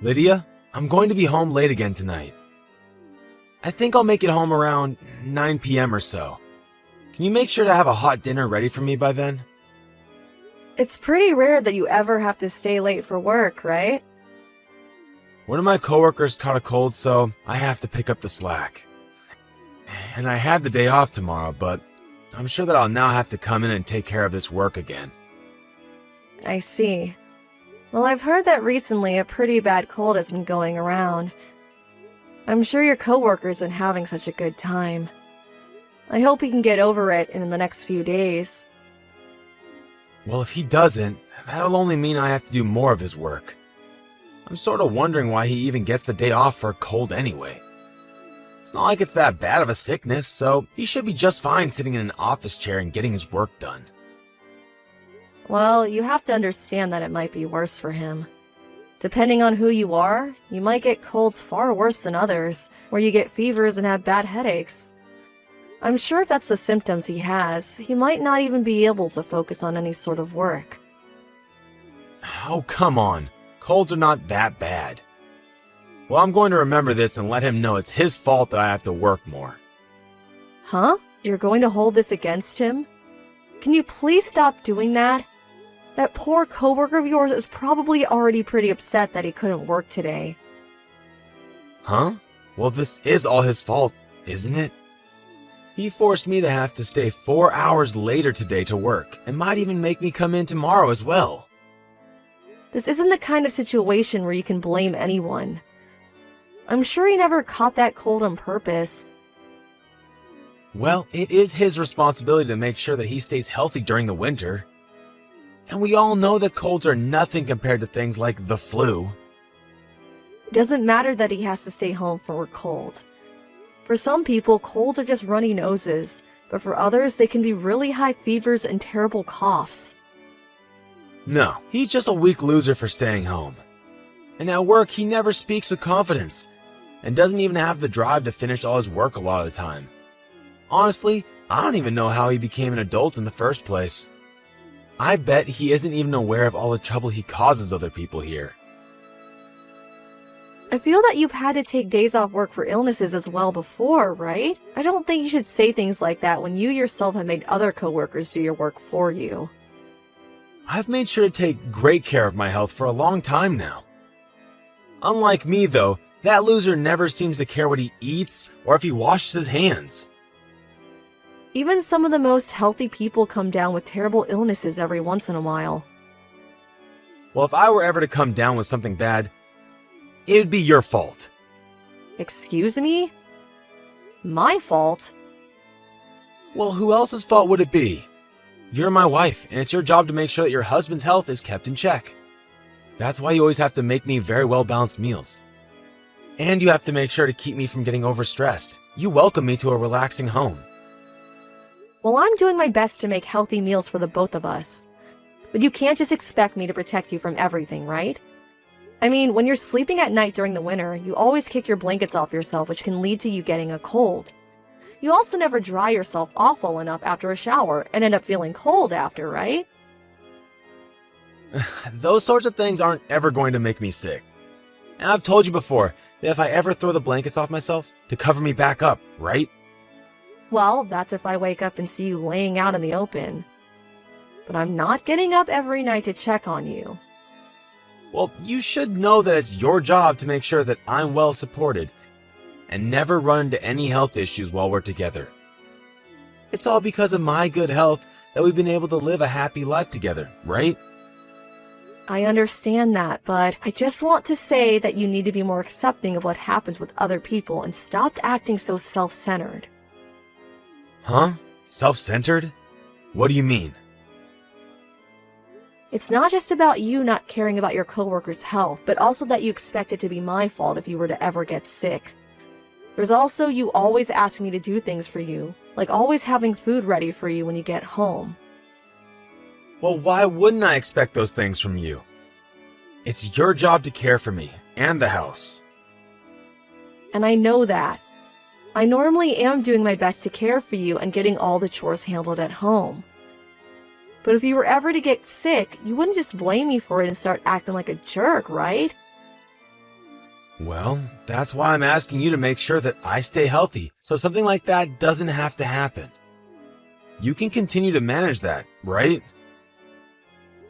Lydia, I'm going to be home late again tonight. I think I'll make it home around 9 p.m. or so. Can you make sure to have a hot dinner ready for me by then? It's pretty rare that you ever have to stay late for work, right? One of my coworkers caught a cold, so I have to pick up the slack. And I had the day off tomorrow, but I'm sure that I'll now have to come in and take care of this work again. I see. Well, I've heard that recently a pretty bad cold has been going around. I'm sure your coworker's been having such a good time. I hope he can get over it in the next few days. Well, if he doesn't, that'll only mean I have to do more of his work. I'm sort of wondering why he even gets the day off for a cold anyway. It's not like it's that bad of a sickness, so he should be just fine sitting in an office chair and getting his work done. Well, you have to understand that it might be worse for him. Depending on who you are, you might get colds far worse than others, where you get fevers and have bad headaches. I'm sure if that's the symptoms he has, he might not even be able to focus on any sort of work. Oh, come on. Colds are not that bad. Well, I'm going to remember this and let him know it's his fault that I have to work more. Huh? You're going to hold this against him? Can you please stop doing that? That poor coworker of yours is probably already pretty upset that he couldn't work today. Huh? Well, this is all his fault, isn't it? He forced me to have to stay 4 hours later today to work, and might even make me come in tomorrow as well. This isn't the kind of situation where you can blame anyone. I'm sure he never caught that cold on purpose. Well, it is his responsibility to make sure that he stays healthy during the winter. And we all know that colds are nothing compared to things like the flu. It doesn't matter that he has to stay home for a cold. For some people, colds are just runny noses, but for others, they can be really high fevers and terrible coughs. No, he's just a weak loser for staying home. And at work, he never speaks with confidence, and doesn't even have the drive to finish all his work a lot of the time. Honestly, I don't even know how he became an adult in the first place. I bet he isn't even aware of all the trouble he causes other people here. I feel that you've had to take days off work for illnesses as well before, right? I don't think you should say things like that when you yourself have made other coworkers do your work for you. I've made sure to take great care of my health for a long time now. Unlike me, though, that loser never seems to care what he eats or if he washes his hands. Even some of the most healthy people come down with terrible illnesses every once in a while. Well, if I were ever to come down with something bad, it would be your fault. Excuse me? My fault? Well, who else's fault would it be? You're my wife, and it's your job to make sure that your husband's health is kept in check. That's why you always have to make me very well-balanced meals. And you have to make sure to keep me from getting overstressed. You welcome me to a relaxing home. Well, I'm doing my best to make healthy meals for the both of us. But you can't just expect me to protect you from everything, right? I mean, when you're sleeping at night during the winter, you always kick your blankets off yourself, which can lead to you getting a cold. You also never dry yourself awful enough after a shower and end up feeling cold after, right? Those sorts of things aren't ever going to make me sick. And I've told you before that if I ever throw the blankets off myself, to cover me back up, right? Well, that's if I wake up and see you laying out in the open. But I'm not getting up every night to check on you. Well, you should know that it's your job to make sure that I'm well supported and never run into any health issues while we're together. It's all because of my good health that we've been able to live a happy life together, right? I understand that, but I just want to say that you need to be more accepting of what happens with other people and stop acting so self-centered. Huh? Self-centered? What do you mean? It's not just about you not caring about your coworker's health, but also that you expect it to be my fault if you were to ever get sick. There's also you always asking me to do things for you, like always having food ready for you when you get home. Well, why wouldn't I expect those things from you? It's your job to care for me and the house. And I know that. I normally am doing my best to care for you and getting all the chores handled at home. But if you were ever to get sick, you wouldn't just blame me for it and start acting like a jerk, right? Well, that's why I'm asking you to make sure that I stay healthy, so something like that doesn't have to happen. You can continue to manage that, right?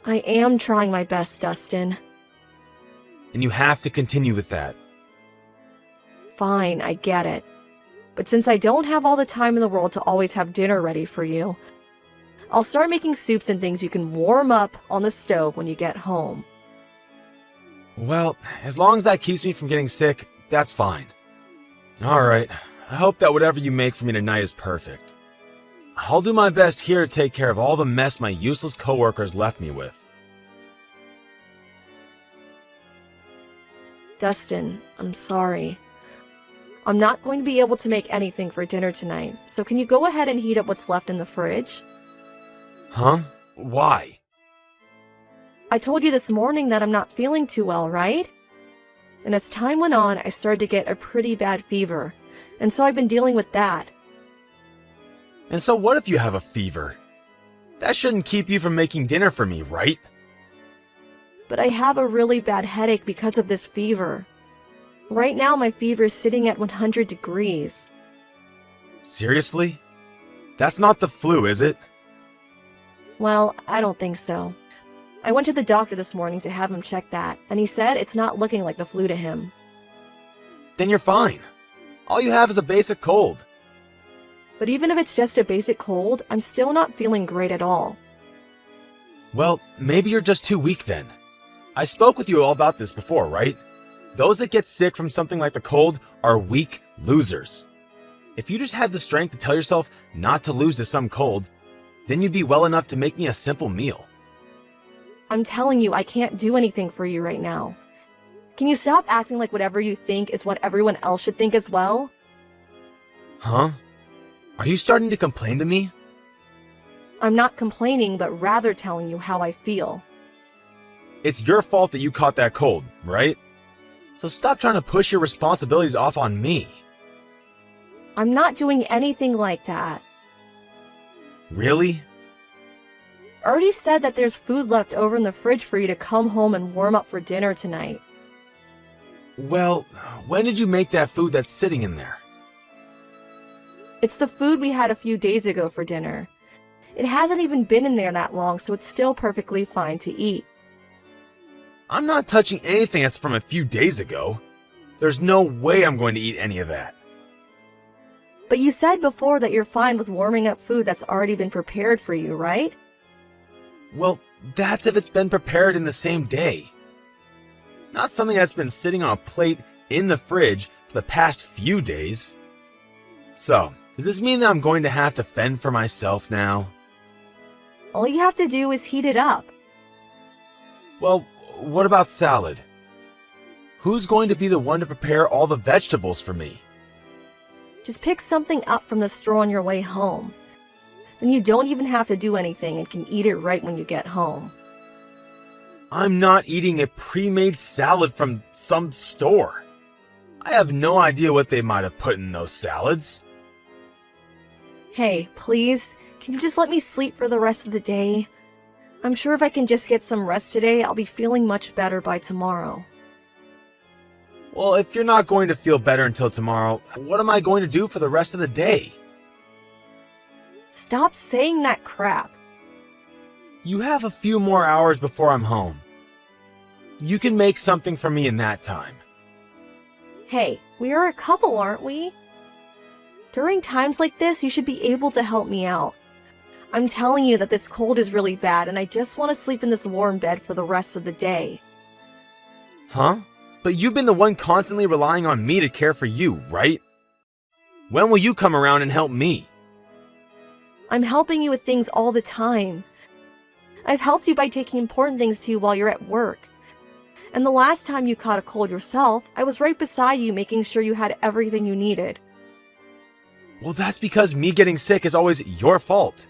I am trying my best, Dustin. And you have to continue with that. Fine, I get it. But since I don't have all the time in the world to always have dinner ready for you, I'll start making soups and things you can warm up on the stove when you get home. Well, as long as that keeps me from getting sick, that's fine. Alright, I hope that whatever you make for me tonight is perfect. I'll do my best here to take care of all the mess my useless coworkers left me with. Dustin, I'm sorry. I'm not going to be able to make anything for dinner tonight, so can you go ahead and heat up what's left in the fridge? Huh? Why? I told you this morning that I'm not feeling too well, right? And as time went on, I started to get a pretty bad fever, and so I've been dealing with that. And so what if you have a fever? That shouldn't keep you from making dinner for me, right? But I have a really bad headache because of this fever. Right now, my fever is sitting at 100 degrees. Seriously? That's not the flu, is it? Well, I don't think so. I went to the doctor this morning to have him check that, and he said it's not looking like the flu to him. Then you're fine. All you have is a basic cold. But even if it's just a basic cold, I'm still not feeling great at all. Well, maybe you're just too weak then. I spoke with you all about this before, right? Those that get sick from something like the cold are weak losers. If you just had the strength to tell yourself not to lose to some cold, then you'd be well enough to make me a simple meal. I'm telling you, I can't do anything for you right now. Can you stop acting like whatever you think is what everyone else should think as well? Huh? Are you starting to complain to me? I'm not complaining, but rather telling you how I feel. It's your fault that you caught that cold, right? So stop trying to push your responsibilities off on me. I'm not doing anything like that. Really? I already said that there's food left over in the fridge for you to come home and warm up for dinner tonight. Well, when did you make that food that's sitting in there? It's the food we had a few days ago for dinner. It hasn't even been in there that long, so it's still perfectly fine to eat. I'm not touching anything that's from a few days ago. There's no way I'm going to eat any of that. But you said before that you're fine with warming up food that's already been prepared for you, right? Well, that's if it's been prepared in the same day. Not something that's been sitting on a plate in the fridge for the past few days. So, does this mean that I'm going to have to fend for myself now? All you have to do is heat it up. Well, what about salad? Who's going to be the one to prepare all the vegetables for me? Just pick something up from the store on your way home. Then you don't even have to do anything and can eat it right when you get home. I'm not eating a pre-made salad from some store. I have no idea what they might have put in those salads. Hey, please, can you just let me sleep for the rest of the day? I'm sure if I can just get some rest today, I'll be feeling much better by tomorrow. Well, if you're not going to feel better until tomorrow, what am I going to do for the rest of the day? Stop saying that crap. You have a few more hours before I'm home. You can make something for me in that time. Hey, we are a couple, aren't we? During times like this, you should be able to help me out. I'm telling you that this cold is really bad and I just want to sleep in this warm bed for the rest of the day. Huh? But you've been the one constantly relying on me to care for you, right? When will you come around and help me? I'm helping you with things all the time. I've helped you by taking important things to you while you're at work. And the last time you caught a cold yourself, I was right beside you making sure you had everything you needed. Well, that's because me getting sick is always your fault.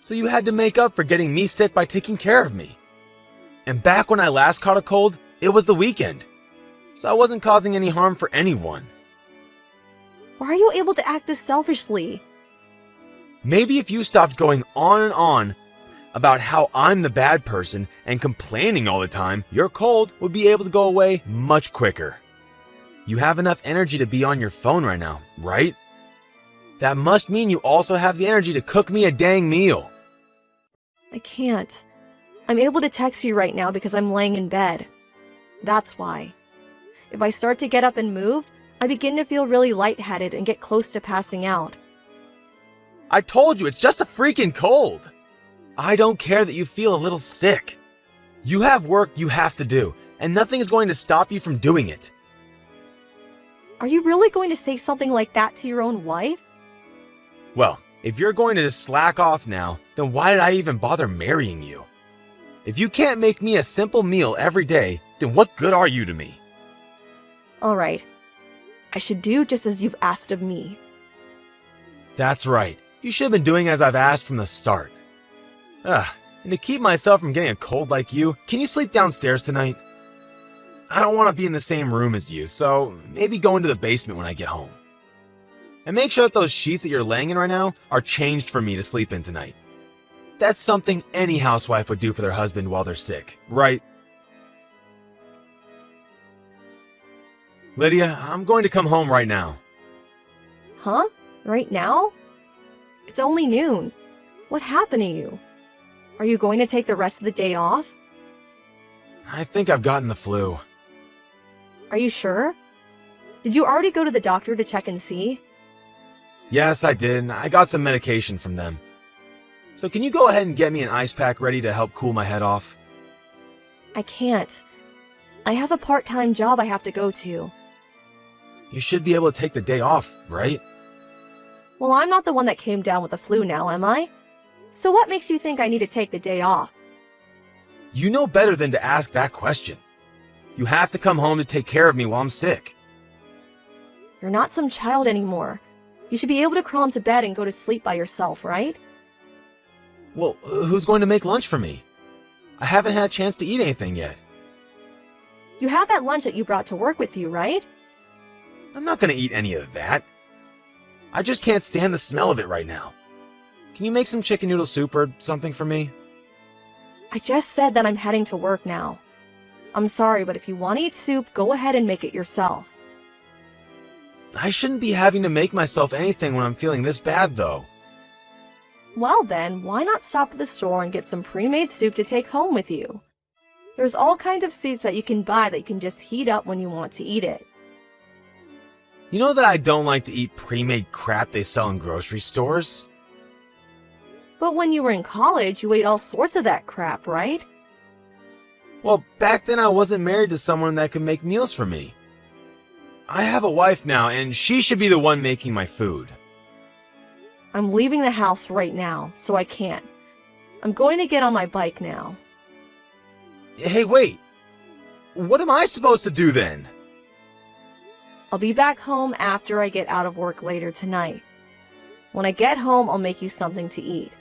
So you had to make up for getting me sick by taking care of me. And back when I last caught a cold, it was the weekend. So I wasn't causing any harm for anyone. Why are you able to act this selfishly? Maybe if you stopped going on and on about how I'm the bad person and complaining all the time, your cold would be able to go away much quicker. You have enough energy to be on your phone right now, right? That must mean you also have the energy to cook me a dang meal. I can't. I'm able to text you right now because I'm laying in bed. That's why. If I start to get up and move, I begin to feel really lightheaded and get close to passing out. I told you, it's just a freaking cold. I don't care that you feel a little sick. You have work you have to do, and nothing is going to stop you from doing it. Are you really going to say something like that to your own wife? Well, if you're going to just slack off now, then why did I even bother marrying you? If you can't make me a simple meal every day, then what good are you to me? Alright. I should do just as you've asked of me. That's right. You should have been doing as I've asked from the start. And to keep myself from getting a cold like you, can you sleep downstairs tonight? I don't want to be in the same room as you, so maybe go into the basement when I get home. And make sure that those sheets that you're laying in right now are changed for me to sleep in tonight. That's something any housewife would do for their husband while they're sick, right? Lydia, I'm going to come home right now. Huh? Right now? It's only noon. What happened to you? Are you going to take the rest of the day off? I think I've gotten the flu. Are you sure? Did you already go to the doctor to check and see? Yes, I did. I got some medication from them. So can you go ahead and get me an ice pack ready to help cool my head off? I can't. I have a part-time job I have to go to. You should be able to take the day off, right? Well, I'm not the one that came down with the flu now, am I? So what makes you think I need to take the day off? You know better than to ask that question. You have to come home to take care of me while I'm sick. You're not some child anymore. You should be able to crawl into bed and go to sleep by yourself, right? Well, who's going to make lunch for me? I haven't had a chance to eat anything yet. You have that lunch that you brought to work with you, right? I'm not going to eat any of that. I just can't stand the smell of it right now. Can you make some chicken noodle soup or something for me? I just said that I'm heading to work now. I'm sorry, but if you want to eat soup, go ahead and make it yourself. I shouldn't be having to make myself anything when I'm feeling this bad, though. Well then, why not stop at the store and get some pre-made soup to take home with you? There's all kinds of soups that you can buy that you can just heat up when you want to eat it. You know that I don't like to eat pre-made crap they sell in grocery stores? But when you were in college, you ate all sorts of that crap, right? Well, back then I wasn't married to someone that could make meals for me. I have a wife now, and she should be the one making my food. I'm leaving the house right now, so I can't. I'm going to get on my bike now. Hey, wait. What am I supposed to do then? I'll be back home after I get out of work later tonight. When I get home, I'll make you something to eat.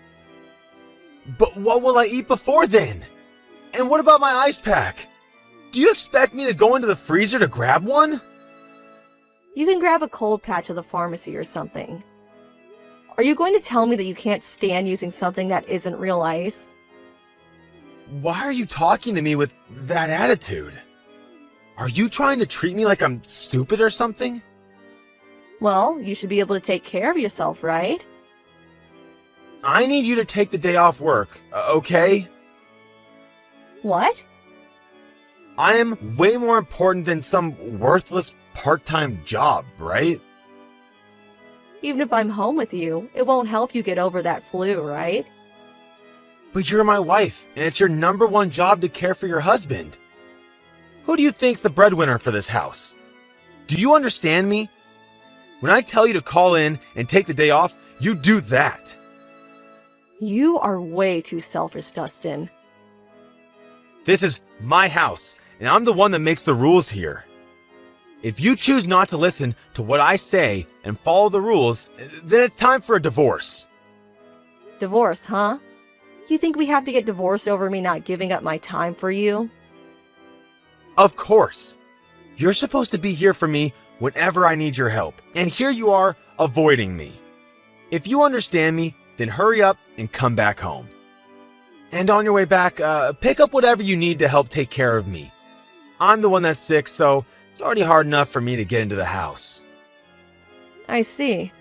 But what will I eat before then? And what about my ice pack? Do you expect me to go into the freezer to grab one? You can grab a cold patch at the pharmacy or something. Are you going to tell me that you can't stand using something that isn't real ice? Why are you talking to me with that attitude? Are you trying to treat me like I'm stupid or something? Well, you should be able to take care of yourself, right? I need you to take the day off work, okay? What? I am way more important than some worthless part-time job, right? Even if I'm home with you, it won't help you get over that flu, right? But you're my wife, and it's your number one job to care for your husband. Who do you think's the breadwinner for this house? Do you understand me? When I tell you to call in and take the day off, you do that. You are way too selfish, Dustin. This is my house, and I'm the one that makes the rules here. If you choose not to listen to what I say and follow the rules, then it's time for a divorce. Divorce, huh? You think we have to get divorced over me not giving up my time for you? Of course. You're supposed to be here for me whenever I need your help, and here you are avoiding me. If you understand me, then hurry up and come back home. And on your way back, pick up whatever you need to help take care of me. I'm the one that's sick, so It's already hard enough for me to get into the house. I see.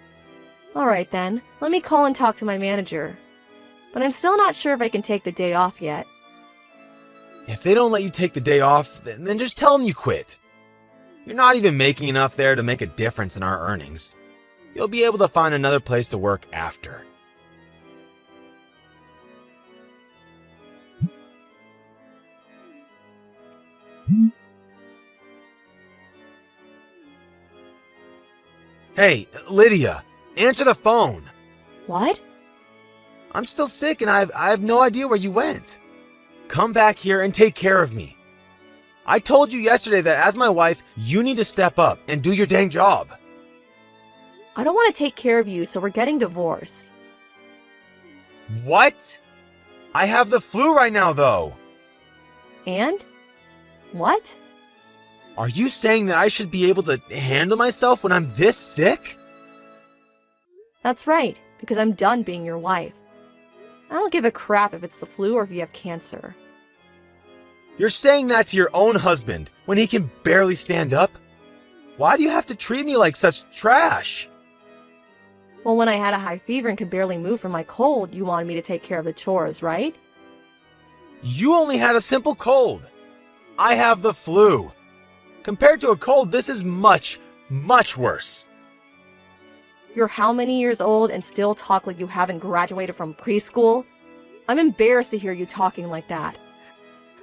Alright then, let me call and talk to my manager. But I'm still not sure if I can take the day off yet. If they don't let you take the day off, then just tell them you quit. You're not even making enough there to make a difference in our earnings. You'll be able to find another place to work after. Hey, Lydia, answer the phone. What? I'm still sick and I have no idea where you went. Come back here and take care of me. I told you yesterday that as my wife, you need to step up and do your dang job. I don't want to take care of you, so we're getting divorced. What? I have the flu right now, though. And? What? Are you saying that I should be able to handle myself when I'm this sick? That's right, because I'm done being your wife. I don't give a crap if it's the flu or if you have cancer. You're saying that to your own husband when he can barely stand up? Why do you have to treat me like such trash? Well, when I had a high fever and could barely move from my cold, you wanted me to take care of the chores, right? You only had a simple cold. I have the flu. Compared to a cold, this is much, much worse. You're how many years old and still talk like you haven't graduated from preschool? I'm embarrassed to hear you talking like that.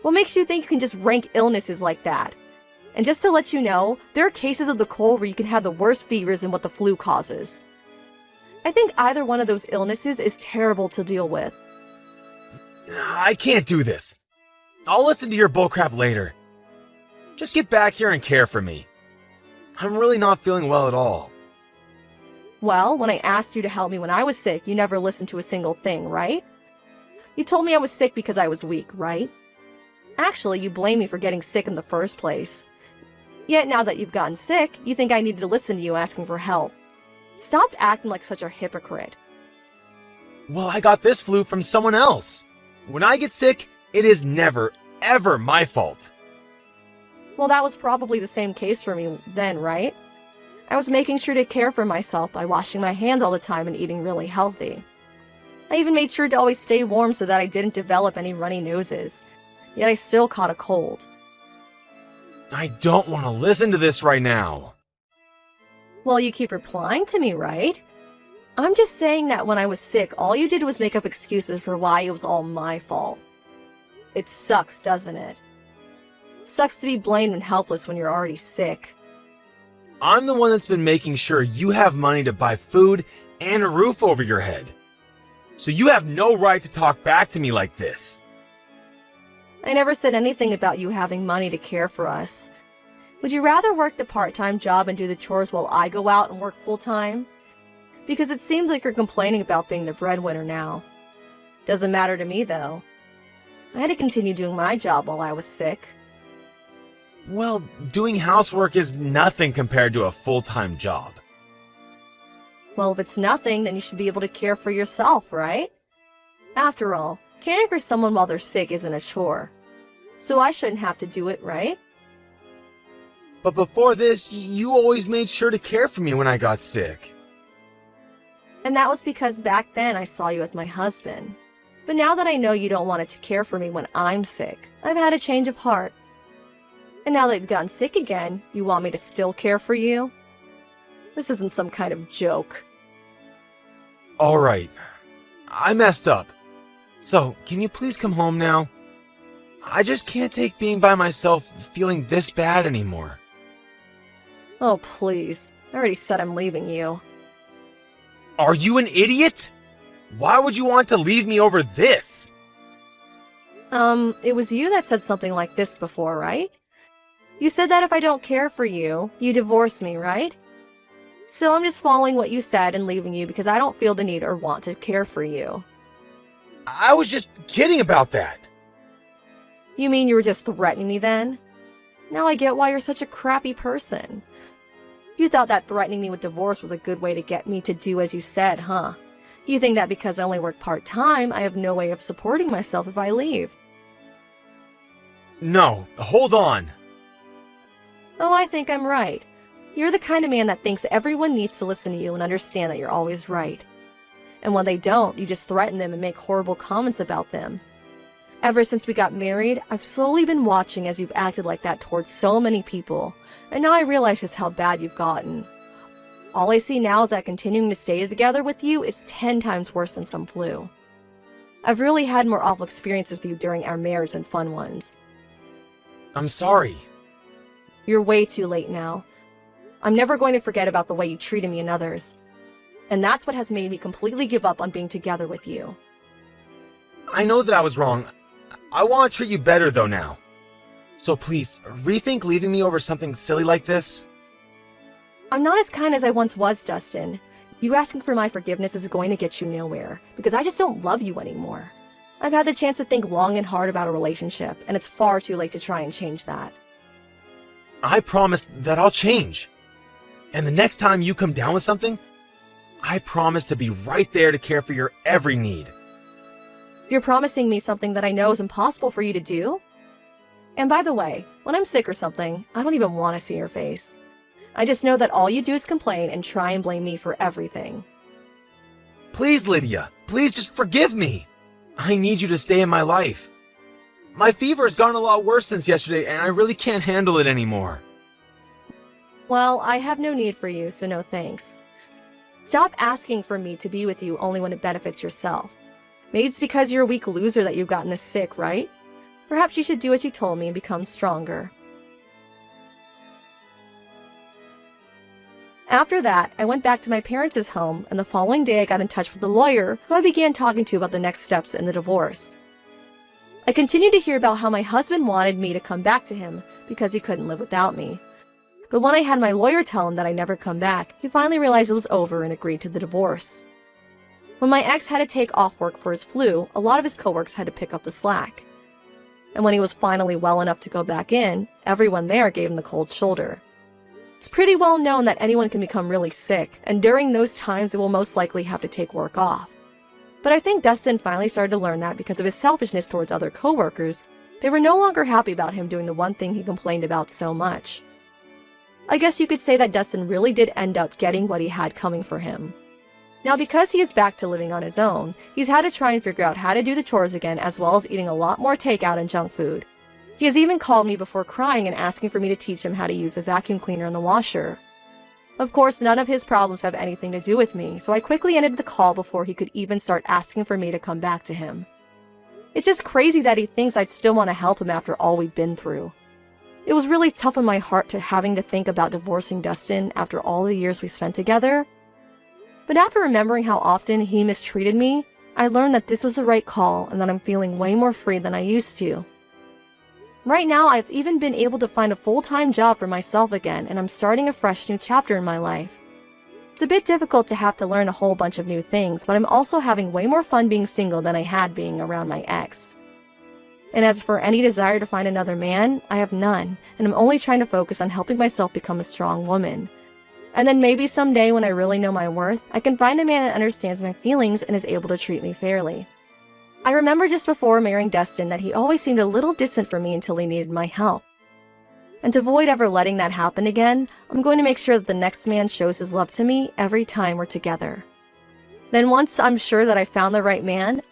What makes you think you can just rank illnesses like that? And just to let you know, there are cases of the cold where you can have the worst fevers than what the flu causes. I think either one of those illnesses is terrible to deal with. I can't do this. I'll listen to your bullcrap later. Just get back here and care for me. I'm really not feeling well at all. Well, when I asked you to help me when I was sick, you never listened to a single thing, right? You told me I was sick because I was weak, right? Actually, you blame me for getting sick in the first place. Yet now that you've gotten sick, you think I needed to listen to you asking for help. Stop acting like such a hypocrite. Well, I got this flu from someone else. When I get sick, it is never, ever my fault. Well, that was probably the same case for me then, right? I was making sure to care for myself by washing my hands all the time and eating really healthy. I even made sure to always stay warm so that I didn't develop any runny noses. Yet I still caught a cold. I don't want to listen to this right now. Well, you keep replying to me, right? I'm just saying that when I was sick, all you did was make up excuses for why it was all my fault. It sucks, doesn't it? Sucks to be blamed and helpless when you're already sick. I'm the one that's been making sure you have money to buy food and a roof over your head. So you have no right to talk back to me like this. I never said anything about you having money to care for us. Would you rather work the part-time job and do the chores while I go out and work full-time? Because it seems like you're complaining about being the breadwinner now. Doesn't matter to me, though. I had to continue doing my job while I was sick. Well, doing housework is nothing compared to a full-time job. Well, if it's nothing, then you should be able to care for yourself, right? After all, caring for someone while they're sick isn't a chore. So I shouldn't have to do it, right? But before this, you always made sure to care for me when I got sick. And that was because back then I saw you as my husband. But now that I know you don't want to care for me when I'm sick, I've had a change of heart. And now that you've gotten sick again, you want me to still care for you? This isn't some kind of joke. Alright, I messed up. So, can you please come home now? I just can't take being by myself feeling this bad anymore. Oh, please. I already said I'm leaving you. Are you an idiot? Why would you want to leave me over this? It was you that said something like this before, right? You said that if I don't care for you, you divorce me, right? So I'm just following what you said and leaving you because I don't feel the need or want to care for you. I was just kidding about that. You mean you were just threatening me then? Now I get why you're such a crappy person. You thought that threatening me with divorce was a good way to get me to do as you said, huh? You think that because I only work part-time, I have no way of supporting myself if I leave. No, hold on. Oh, I think I'm right. You're the kind of man that thinks everyone needs to listen to you and understand that you're always right. And when they don't, you just threaten them and make horrible comments about them. Ever since we got married, I've slowly been watching as you've acted like that towards so many people, and now I realize just how bad you've gotten. All I see now is that continuing to stay together with you is 10 times worse than some flu. I've really had more awful experiences with you during our marriage than fun ones. I'm sorry. You're way too late now. I'm never going to forget about the way you treated me and others. And that's what has made me completely give up on being together with you. I know that I was wrong. I want to treat you better though now. So please, rethink leaving me over something silly like this. I'm not as kind as I once was, Dustin. You asking for my forgiveness is going to get you nowhere, because I just don't love you anymore. I've had the chance to think long and hard about a relationship, and it's far too late to try and change that. I promise that I'll change. And the next time you come down with something, I promise to be right there to care for your every need. You're promising me something that I know is impossible for you to do? And by the way, when I'm sick or something, I don't even want to see your face. I just know that all you do is complain and try and blame me for everything. Please, Lydia, please just forgive me. I need you to stay in my life. My fever has gotten a lot worse since yesterday, and I really can't handle it anymore. Well, I have no need for you, so no thanks. Stop asking for me to be with you only when it benefits yourself. Maybe it's because you're a weak loser that you've gotten this sick, right? Perhaps you should do as you told me and become stronger. After that, I went back to my parents' home, and the following day I got in touch with the lawyer who I began talking to about the next steps in the divorce. I continued to hear about how my husband wanted me to come back to him because he couldn't live without me. But when I had my lawyer tell him that I'd never come back, he finally realized it was over and agreed to the divorce. When my ex had to take off work for his flu, a lot of his coworkers had to pick up the slack. And when he was finally well enough to go back in, everyone there gave him the cold shoulder. It's pretty well known that anyone can become really sick, and during those times they will most likely have to take work off. But I think Dustin finally started to learn that because of his selfishness towards other coworkers, they were no longer happy about him doing the one thing he complained about so much. I guess you could say that Dustin really did end up getting what he had coming for him. Now, because he is back to living on his own, he's had to try and figure out how to do the chores again, as well as eating a lot more takeout and junk food. He has even called me before crying and asking for me to teach him how to use the vacuum cleaner and the washer. Of course, none of his problems have anything to do with me, so I quickly ended the call before he could even start asking for me to come back to him. It's just crazy that he thinks I'd still want to help him after all we've been through. It was really tough on my heart to having to think about divorcing Dustin after all the years we spent together. But after remembering how often he mistreated me, I learned that this was the right call and that I'm feeling way more free than I used to. Right now, I've even been able to find a full-time job for myself again, and I'm starting a fresh new chapter in my life. It's a bit difficult to have to learn a whole bunch of new things, but I'm also having way more fun being single than I had being around my ex. And as for any desire to find another man, I have none, and I'm only trying to focus on helping myself become a strong woman. And then maybe someday when I really know my worth, I can find a man that understands my feelings and is able to treat me fairly. I remember just before marrying Dustin that he always seemed a little distant from me until he needed my help. And to avoid ever letting that happen again, I'm going to make sure that the next man shows his love to me every time we're together. Then once I'm sure that I found the right man,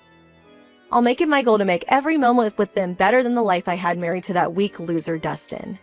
I'll make it my goal to make every moment with them better than the life I had married to that weak loser Dustin.